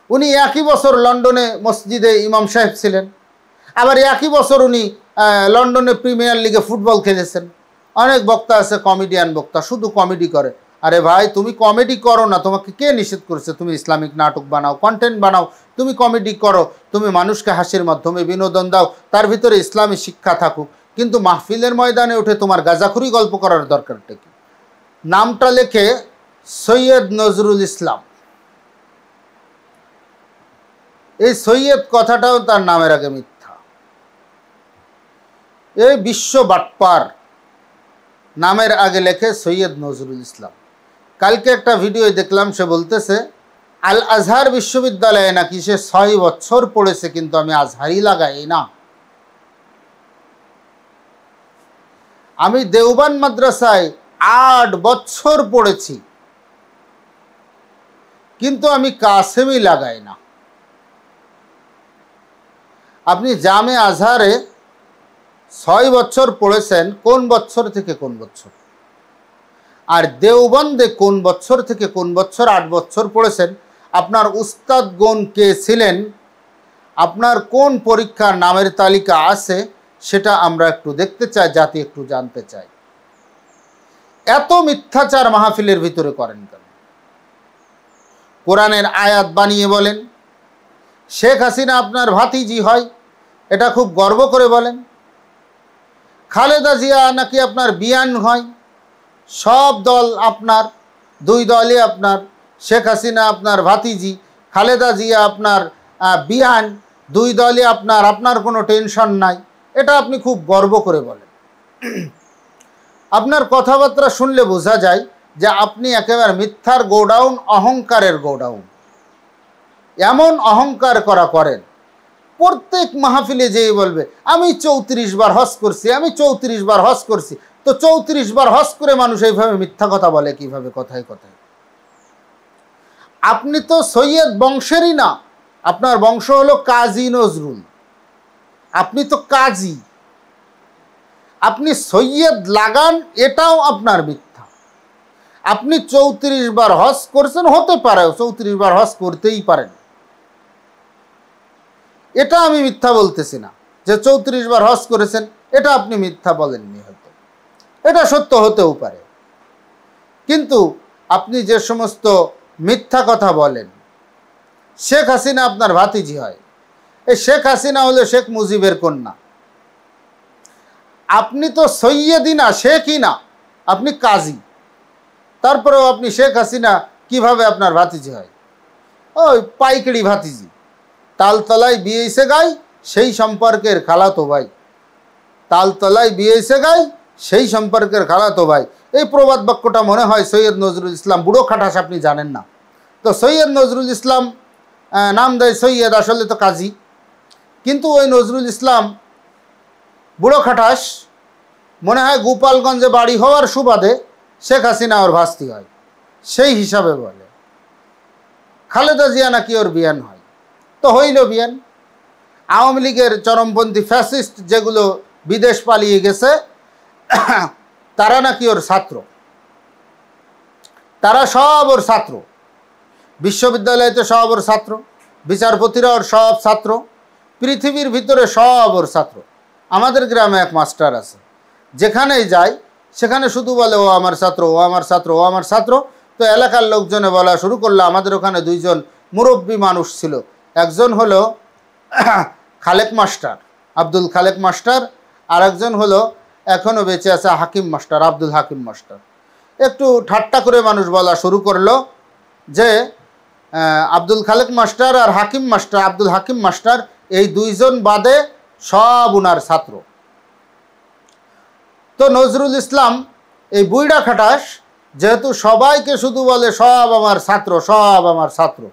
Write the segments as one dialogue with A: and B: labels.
A: উনি একই বছর লন্ডনে মসজিদে ইমাম সাহেব ছিলেন, আবার একই বছর উনি লন্ডনে প্রিমিয়ার লিগে ফুটবল খেলেছেন। অনেক বক্তা আছে কমেডিয়ান বক্তা, শুধু কমেডি করে। আরে ভাই, তুমি কমেডি করো না, তোমাকে কে নিষেধ করেছে? তুমি ইসলামিক নাটক বানাও, কন্টেন্ট বানাও, তুমি কমেডি করো, তুমি মানুষকে হাসির মাধ্যমে বিনোদন দাও, তার ভিতরে ইসলামী শিক্ষা থাকুক। কিন্তু মাহফিলের ময়দানে উঠে তোমার গাঁজাখুরি গল্প করার দরকারটা কি? নামটা লেখে সৈয়দ নজরুল ইসলাম। এই সৈয়দ কথাটাও তার নামের আগে মিথ্যা। এই বিশ্ব বাটপার, নামের আগে লেখে সৈয়দ নজরুল ইসলাম। কালকে একটা ভিডিও দেখলাম, সে বলতেছে আল আজহার বিশ্ববিদ্যালয়ে নাকি সে 6 বছর পড়েছে, কিন্তু আমি আজহারই লাগাই না। আমি দেওবান মাদ্রাসায় 8 বছর পড়েছি, কিন্তু আমি কাসেমি লাগাই না। আপনি জামে আজহারে 6 বছর পড়েছেন, কোন বছর থেকে কোন বছর? আর দেওবন্দে কোন বছর থেকে কোন বছর 8 বছর পড়েছেন? আপনার উস্তাদগণ কে ছিলেন? আপনার কোন পরীক্ষার নামের তালিকা আছে সেটা আমরা একটু দেখতে চাই, জাতি একটু জানতে চাই। এত মিথ্যাচার মাহফিলের ভিতরে করেন কেন? কোরআনের আয়াত বানিয়ে বলেন শেখ হাসিনা আপনার ভাতিজি হয়, এটা খুব গর্ব করে বলেন। খালেদা জিয়া নাকি আপনার বিয়ান হয়, সব দল আপনার, 2 দলই আপনার। শেখ হাসিনা আপনার ভাতিজি, খালেদা জিয়া আপনার বিয়ান, 2 দলই আপনার, আপনার কোনো টেনশন নাই, এটা আপনি খুব গর্ব করে বলেন। আপনার কথাবার্তা শুনলে বোঝা যায় যে আপনি একেবারে মিথ্যার গোডাউন, অহংকারের গোডাউন। এমন অহংকার করেন, প্রত্যেক মাহফিলে যেই বলবে আমি 34 বার হজ করছি, আমি 34 বার হজ করছি। তো 34 বার হজ করে মানুষ এইভাবে মিথ্যা কথা বলে কিভাবে? কথায় কথায়। আপনি তো সৈয়দ বংশেরই না, আপনার বংশ হলো কাজী নজরুল, আপনি তো কাজী। আপনি সৈয়দ লাগান, এটাও আপনার মিথ্যা। আপনি 34 বার হজ করছেন, হতে পারে 34 বার হজ করতেই পারেন, এটা আমি মিথ্যা বলতেছি না। যে 34 বার হজ করেছেন এটা আপনি মিথ্যা বলেননি, হয়তো এটা সত্য হতেও পারে। কিন্তু আপনি যে সমস্ত মিথ্যা কথা বলেন, শেখ হাসিনা আপনার ভাতিজি হয়, এই শেখ হাসিনা হলো শেখ মুজিবের কন্যা। আপনি তো সৈয়দই না, শেখই না, আপনি কাজী। তারপরেও আপনি শেখ হাসিনা কিভাবে আপনার ভাতিজি হয়? ওই পাইকারি ভাতিজি, তালতলায় বিয়ে এসে গাই, সেই সম্পর্কের খালাতো ভাই। তালতলায় বিয়ে এসে গাই, সেই সম্পর্কের খালাতো ভাই। এই প্রবাদ বাক্যটা মনে হয় সৈয়দ নজরুল ইসলাম, বুড়ো খাটাস আপনি জানেন না। তো সৈয়দ নজরুল ইসলাম নাম দেয় সৈয়দ, আসলে তো কাজী। কিন্তু ওই নজরুল ইসলাম বুড়ো খাটাস মনে হয় গোপালগঞ্জে বাড়ি হওয়ার সুবাদে শেখ হাসিনা ওর ভাস্তি হয়, সেই হিসাবে বলে। খালেদা জিয়া নাকি ওর বিয়ান হয়, তো হইল বিয়ান। আওয়ামী লীগের চরমপন্থী ফ্যাসিস্ট যেগুলো বিদেশ পালিয়ে গেছে, তারা নাকি ওর ছাত্র, তারা সব ওর ছাত্র। বিশ্ববিদ্যালয়তে সব ওর ছাত্র, বিচারপতিরা ওর সব ছাত্র, পৃথিবীর ভিতরে সব ওর ছাত্র। আমাদের গ্রামে এক মাস্টার আছে, যেখানেই যায় সেখানে শুধু বলে ও আমার ছাত্র, ও আমার ছাত্র, ও আমার ছাত্র। তো এলাকার লোকজনে বলা শুরু করলো, আমাদের ওখানে 2 জন মুরব্বী মানুষ ছিল, একজন হলো খালেক মাস্টার, আব্দুল খালেক মাস্টার, আর একজন হলো এখনও বেঁচে আছে হাকিম মাস্টার, আব্দুল হাকিম মাস্টার। একটু ঠাট্টা করে মানুষ বলা শুরু করলো যে আব্দুল খালেক মাস্টার আর হাকিম মাস্টার, আব্দুল হাকিম মাস্টার, এই 2 জন বাদে সব উনার ছাত্র। তো নজরুল ইসলাম এই বুইড়া খাটাস যেহেতু সবাইকে শুধু বলে সব আমার ছাত্র, সব আমার ছাত্র,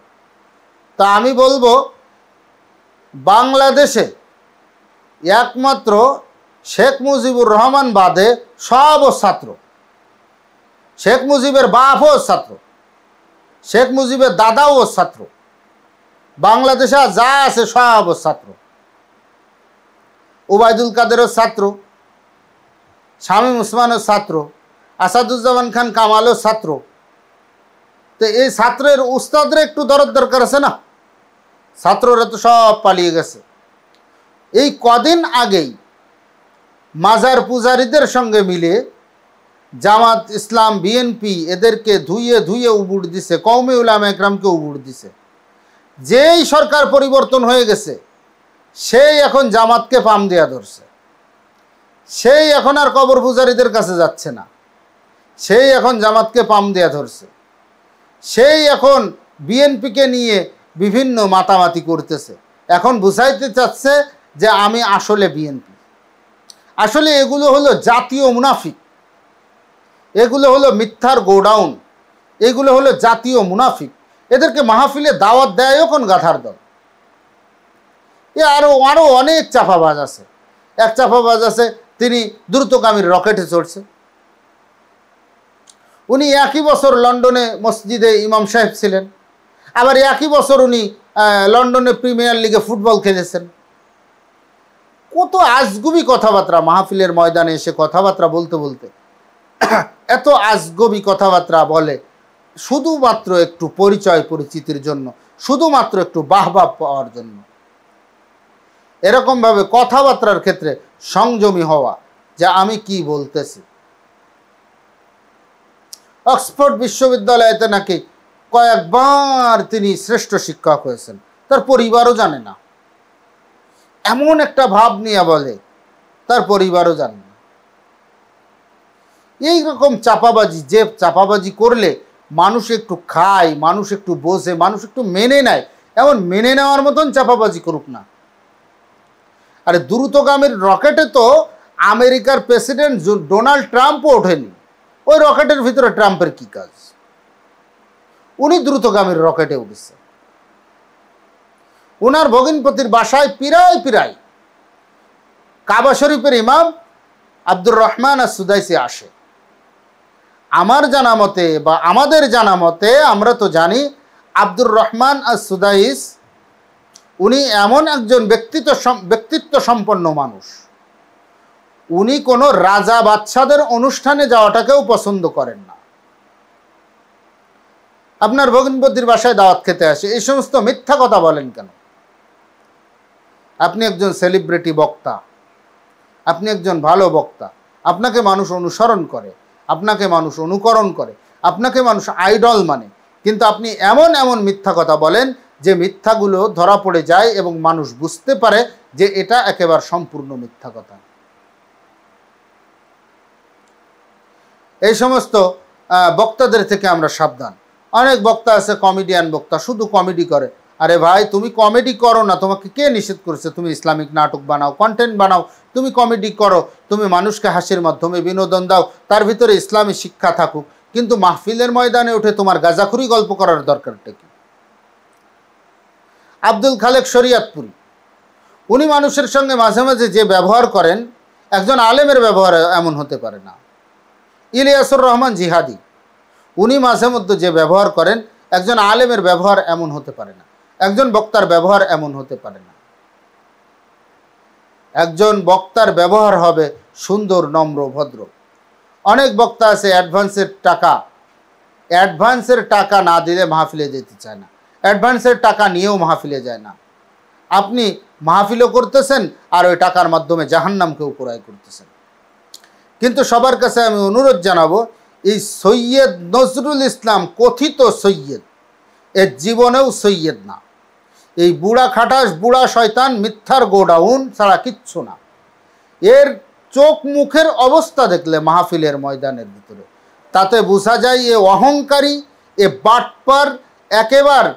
A: তা আমি বলবো বাংলাদেশে একমাত্র শেখ মুজিবুর রহমান বাদে সব ছাত্র। শেখ মুজিবের বাপও ছাত্র, শেখ মুজিবের দাদাও ছাত্র, বাংলাদেশে যা আছে সব ছাত্র। ওবায়দুল কাদেরও ছাত্র, শামীম ওসমানও ছাত্র, আসাদুজ্জামান খান কামালও ছাত্র। তো এই ছাত্রের উস্তাদরে একটু দরদ দরকার আছে না? ছাত্ররা তো সব পালিয়ে গেছে। এই কদিন আগেই মাজার পূজারীদের সঙ্গে মিলে জামাত ইসলাম, বিএনপি এদেরকে ধুইয়ে ধুইয়ে উবুড় দিছে, কওমে উলামা একরামকে উবুড় দিছে। যেই সরকার পরিবর্তন হয়ে গেছে সেই এখন জামাতকে পাম দেয়া ধরছে, সেই এখন আর কবর পূজারীদের কাছে যাচ্ছে না, সেই এখন জামাতকে পাম দেয়া ধরছে, সেই এখন বিএনপিকে নিয়ে বিভিন্ন মাতামাতি করতেছে। এখন বুঝাইতে চাচ্ছে যে আমি আসলে বিএনপি। আসলে এগুলো হলো জাতীয় মুনাফিক, এগুলো হলো মিথ্যার গোডাউন, এগুলো হলো জাতীয় মুনাফিক। এদেরকে মাহফিলে দাওয়াত দেয়ও কোন গাধার দল। এ আরো অনেক চাপাবাজ আছে। এক চাপাবাজ আছে, তিনি দ্রুতগামীর রকেটে চড়ছে। উনি একই বছর লন্ডনে মসজিদে ইমাম সাহেব ছিলেন, আবার একই বছর উনি লন্ডনে প্রিমিয়ার লিগে ফুটবল খেলেছেন। কত আজগুবি কথাবার্তা মাহফিলের ময়দানে এসে কথাবার্তা বলতে বলতে এত আজগবি কথাবার্তা বলে শুধুমাত্র একটু পরিচয় পরিচিতির জন্য, শুধুমাত্র একটু বাহবা পাওয়ার জন্য। এরকমভাবে কথাবার্তার ক্ষেত্রে সংযমী হওয়া, যে আমি কি বলতেছি। অক্সফোর্ড বিশ্ববিদ্যালয়েতে নাকি কয়েকবার তিনি শ্রেষ্ঠ শিক্ষক হয়েছেন, তার পরিবারও জানে না। এমন একটা ভাব নিয়ে বলে, তার পরিবারও জানে না। এইরকম চাপাবাজি, যে চাপাবাজি করলে মানুষ একটু খায়, মানুষ একটু বোঝে, মানুষ একটু মেনে নেয়, এমন মেনে নেওয়ার মতন চাপাবাজি করুক না। আরে দ্রুতগামীর রকেটে তো আমেরিকার প্রেসিডেন্ট ডোনাল্ড ট্রাম্পও ওঠেনি। ওই রকেটের ভিতরে ট্রাম্পের কি কাজ? উনি দ্রুতগামীর রকেটে উঠেছে। ওনার ভগিনপতির বাসায় পিরায় কাবা শরীফের ইমাম আব্দুর রহমান আস-সুদাইসি আসে। আমার জানা মতে বা আমাদের জানা মতে, আমরা তো জানি আব্দুর রহমান আস-সুদাইস উনি এমন একজন ব্যক্তিত্ব সম্পন্ন মানুষ, উনি কোনো রাজা বাদশাদের অনুষ্ঠানে যাওয়াটাকেও পছন্দ করেন না। আপনার ভগিনপতির বাসায় দাওয়াত খেতে আসে, এই সমস্ত মিথ্যা কথা বলেন কেন? আপনি একজন সেলিব্রিটি বক্তা, আপনি একজন ভালো বক্তা, আপনাকে মানুষ অনুসরণ করে, আপনাকে মানুষ অনুকরণ করে, আপনাকে মানুষ আইডল মানে, কিন্তু আপনি এমন এমন মিথ্যা কথা বলেন যে মিথ্যাগুলো ধরা পড়ে যায় এবং মানুষ বুঝতে পারে যে এটা একেবারে সম্পূর্ণ মিথ্যা কথা। এই সমস্ত বক্তাদের থেকে আমরা সাবধান। অনেক বক্তা আছে কমেডিয়ান বক্তা, শুধু কমেডি করে। আরে ভাই, তুমি কমেডি করো না, তোমাকে কে নিষেধ করেছে? তুমি ইসলামিক নাটক বানাও, কন্টেন্ট বানাও, তুমি কমেডি করো, তুমি মানুষকে হাসির মাধ্যমে বিনোদন দাও, তার ভিতরে ইসলামী শিক্ষা থাকুক, কিন্তু মাহফিলের ময়দানে উঠে তোমার গাঁজাখুরি গল্প করার দরকারটা কি? আব্দুল খালেক শরিয়াতপুরি, উনি মানুষের সঙ্গে মাঝে মাঝে যে ব্যবহার করেন, একজন আলেমের ব্যবহার এমন হতে পারে না। ইলিয়াসুর রহমান জিহাদি, উনি মাঝে মধ্যে যে ব্যবহার করেন, একজন আলেমের ব্যবহার এমন হতে পারে না, একজন বক্তার ব্যবহার এমন হতে পারে না। একজন বক্তার ব্যবহার হবে সুন্দর, নম্র, ভদ্র। অনেক বক্তা আছে অ্যাডভান্সের টাকা না দিলে মাহফিলে যেতে চায় না, অ্যাডভান্সের টাকা নিয়েও মাহফিলে যায় না। আপনি মাহফিলও করতেছেন আর ওই টাকার মাধ্যমে জাহান্নামকেও ক্রয় করতেছেন। কিন্তু সবার কাছে আমি অনুরোধ জানাবো, এই সৈয়দ নজরুল ইসলাম কথিত সৈয়দ, এর জীবনেও সৈয়দ না। এই বুড়া খাটাস, বুড়া শয়তান, মিথ্যার গোডাউন ছাড়া কিচ্ছু না। এর চোখ মুখের অবস্থা দেখলে মাহফিলের ময়দানের ভিতরে, তাতে বোঝা যায় এ অহংকারী, এ বাটপার, একেবারে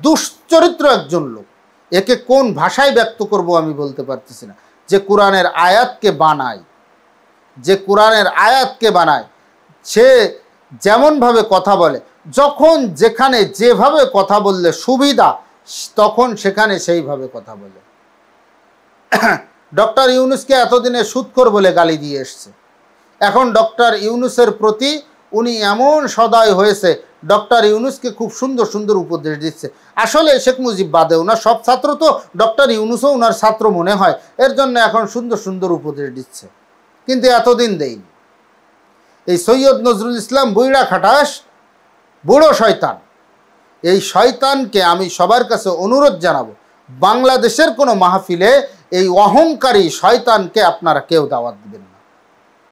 A: দুশ্চরিত্র একজন লোক। একে কোন ভাষায় ব্যক্ত করব আমি বলতে পারতেছি না। যে কোরআনের আয়াতকে বানায়, সে যেমনভাবে কথা বলে, যখন যেখানে যেভাবে কথা বললে সুবিধা, তখন সেখানে সেইভাবে কথা বলে। ডক্টর ইউনূসকে এতদিনে সুদখোর বলে গালি দিয়ে এসছে। এখন ডক্টর ইউনূসের প্রতি উনি এমন সদয় হয়েছে, ডক্টর ইউনূসকে খুব সুন্দর সুন্দর উপদেশ দিচ্ছে। আসলে শেখ মুজিব বাদে ওনার সব ছাত্র তো ডক্টর ইউনূসও ওনার ছাত্র মনে হয়, এর জন্য এখন সুন্দর সুন্দর উপদেশ দিচ্ছে, কিন্তু এতদিন দেয়নি। এই সৈয়দ নজরুল ইসলাম বুইড়া খাটাস, বুড়ো শয়তান, এই শয়তানকে আমি সবার কাছে অনুরোধ জানাবো, বাংলাদেশের কোনো মাহফিলে এই অহংকারী শয়তানকে আপনারা কেউ দাওয়াত দিবেন না।